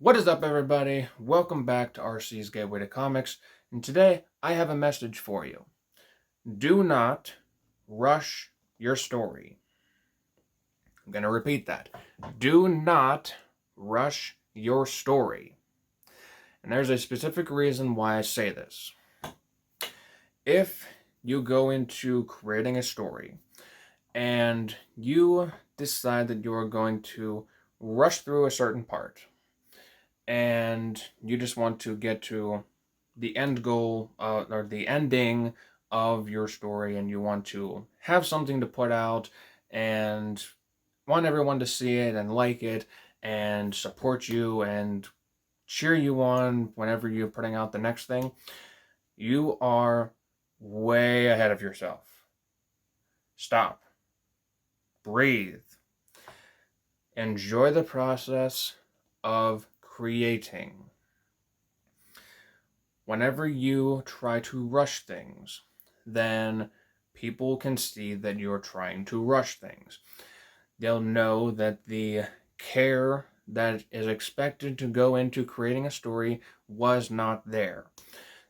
What is up, everybody? Welcome back to RC's Gateway to Comics, and today I have a message for you. Do not rush your story. I'm going to repeat that. Do not rush your story. And there's a specific reason why I say this. If you go into creating a story and you decide that you're going to rush through a certain part, and you just want to get to the end goal or the ending of your story, and you want to have something to put out and want everyone to see it and like it and support you and cheer you on whenever you're putting out the next thing, you are way ahead of yourself. Stop. Breathe. Enjoy the process of creating. Whenever you try to rush things, then people can see that you're trying to rush things. They'll know that the care that is expected to go into creating a story was not there.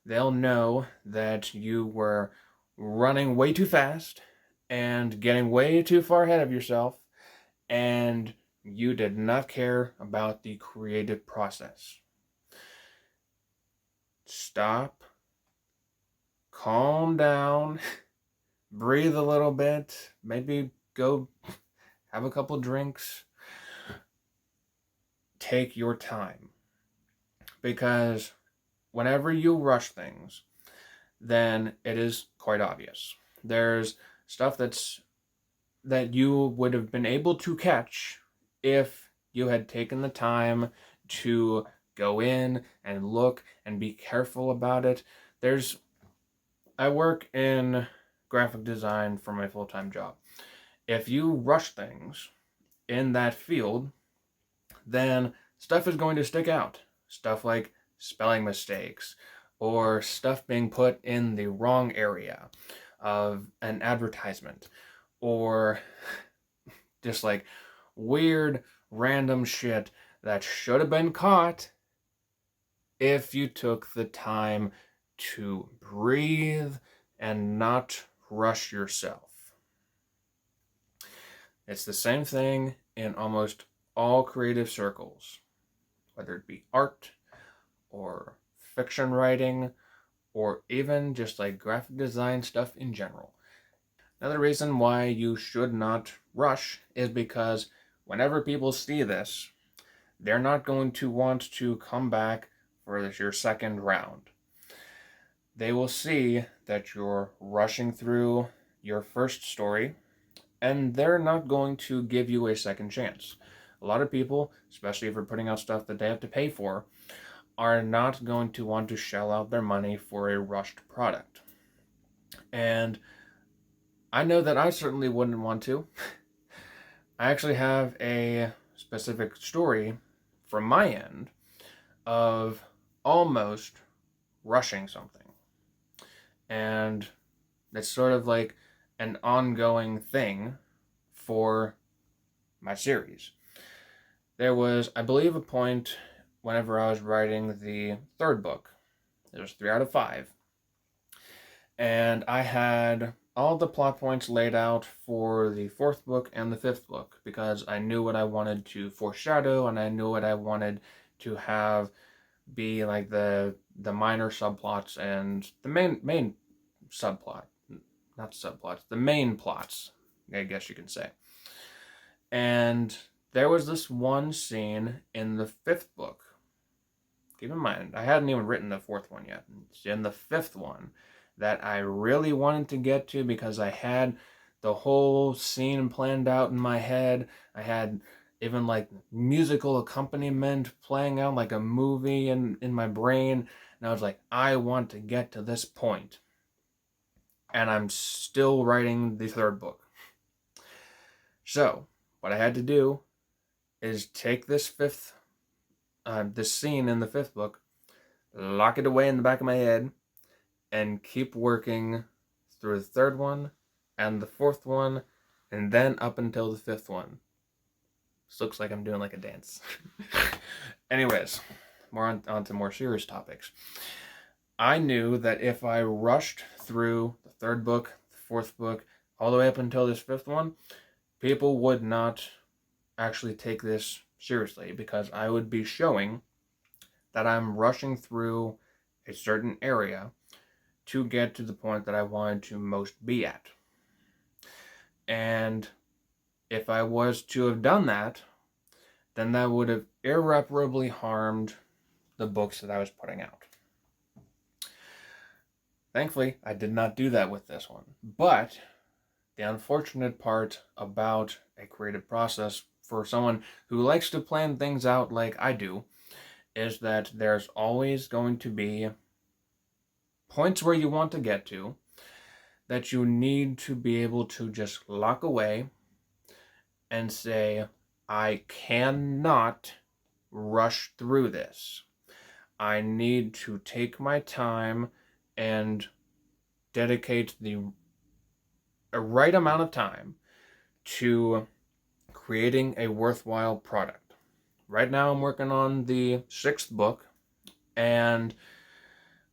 They'll know that you were running way too fast and getting way too far ahead of yourself, and you did not care about the creative process. Stop, calm down, breathe a little bit, maybe go have a couple drinks. Take your time, because whenever you rush things, then it is quite obvious. There's stuff that you would have been able to catch if you had taken the time to go in and look and be careful about it. I work in graphic design for my full-time job. If you rush things in that field, then stuff is going to stick out. Stuff like spelling mistakes or stuff being put in the wrong area of an advertisement, or just like weird random shit that should have been caught if you took the time to breathe and not rush yourself. It's the same thing in almost all creative circles, whether it be art or fiction writing or even just like graphic design stuff in general. Another reason why you should not rush is because whenever people see this, they're not going to want to come back for your second round. They will see that you're rushing through your first story, and they're not going to give you a second chance. A lot of people, especially if you're putting out stuff that they have to pay for, are not going to want to shell out their money for a rushed product. And I know that I certainly wouldn't want to. I actually have a specific story from my end of almost rushing something. And it's sort of like an ongoing thing for my series. There was, I believe, a point whenever I was writing the third book. It was 3 out of 5. And I had all the plot points laid out for the fourth book and the fifth book, because I knew what I wanted to foreshadow and I knew what I wanted to have be like the minor subplots and the main subplot, not subplots, the main plots, I guess you can say. And there was this one scene in the fifth book. Keep in mind, I hadn't even written the fourth one yet. It's in the fifth one that I really wanted to get to, because I had the whole scene planned out in my head. I had even like musical accompaniment playing out like a movie in my brain. And I was like, I want to get to this point. And I'm still writing the third book. So what I had to do is take this scene in the fifth book, lock it away in the back of my head, and keep working through the third one and the fourth one, and then up until the fifth one. This looks like I'm doing like a dance. Anyways, on to more serious topics. I knew that if I rushed through the third book, the fourth book, all the way up until this fifth one, people would not actually take this seriously, because I would be showing that I'm rushing through a certain area to get to the point that I wanted to most be at. And if I was to have done that, then that would have irreparably harmed the books that I was putting out. Thankfully, I did not do that with this one. But the unfortunate part about a creative process for someone who likes to plan things out like I do is that there's always going to be points where you want to get to that you need to be able to just lock away and say, I cannot rush through this. I need to take my time and dedicate a right amount of time to creating a worthwhile product. Right now I'm working on the 6th book, and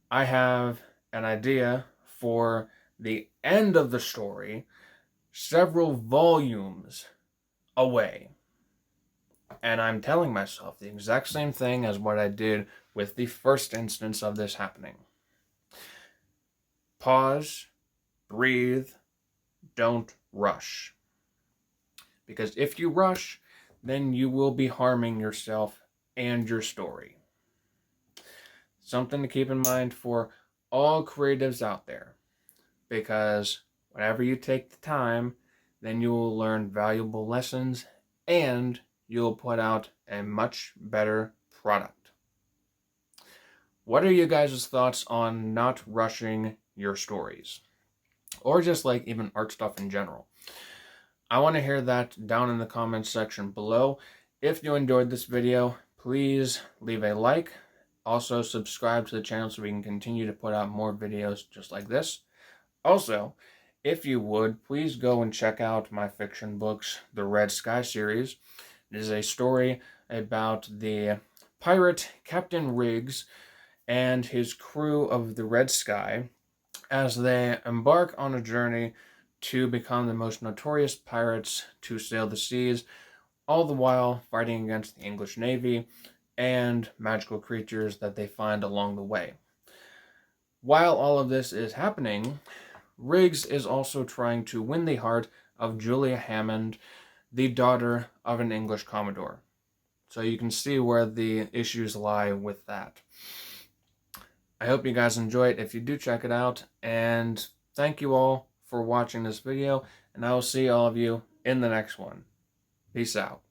I have an idea for the end of the story several volumes away. And I'm telling myself the exact same thing as what I did with the first instance of this happening. Pause, breathe, don't rush. Because if you rush, then you will be harming yourself and your story. Something to keep in mind for all creatives out there. Because whenever you take the time, then you will learn valuable lessons and you'll put out a much better product. What are you guys' thoughts on not rushing your stories? Or just like even art stuff in general? I want to hear that down in the comments section below. If you enjoyed this video, please leave a like. Also, subscribe to the channel so we can continue to put out more videos just like this. Also, if you would, please go and check out my fiction books, the Red Sky series. It is a story about the pirate Captain Riggs and his crew of the Red Sky as they embark on a journey to become the most notorious pirates to sail the seas, all the while fighting against the English Navy and magical creatures that they find along the way. While all of this is happening, Riggs is also trying to win the heart of Julia Hammond, the daughter of an English Commodore. So you can see where the issues lie with that. I hope you guys enjoy it. If you do, check it out. And thank you all for watching this video. And I will see all of you in the next one. Peace out.